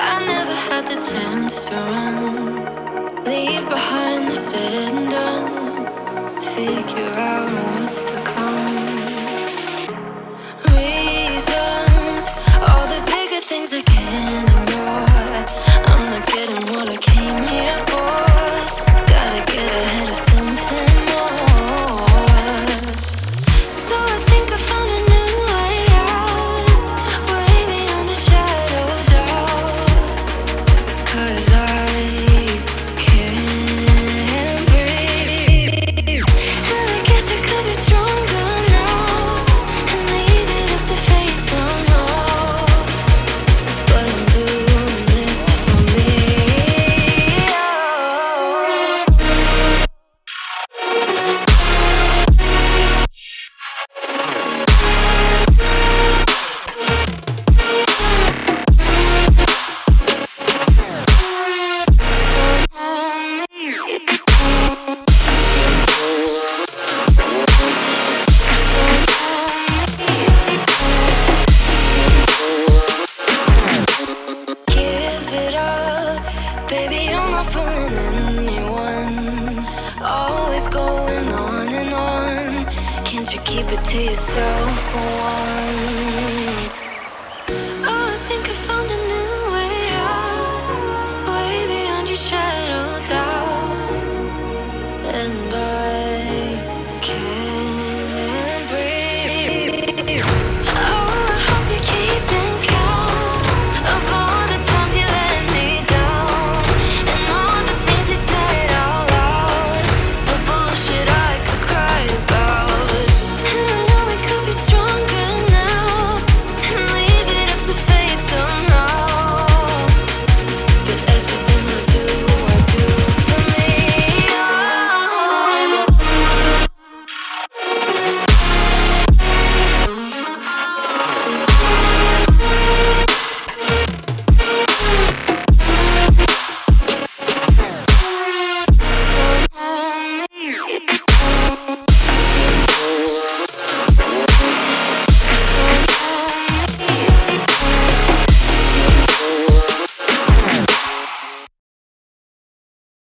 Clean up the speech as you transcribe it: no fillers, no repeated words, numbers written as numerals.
I never had the chance to run, leave behind the said and done, figure out what's to come. Reasons, all the bigger things I can't ignore. I'm not getting what I came here for. Gotta get ahead of something more. So I think I found a new way out, way beyond a shadow of doubt. 'Cause I can't breathe, and I guess I could be stronger now, and leave it up to fate somehow. But I'm doing this for me. Give it up, baby, I'm not fooling anyone. Always going on and on. Can't you keep it to yourself for once?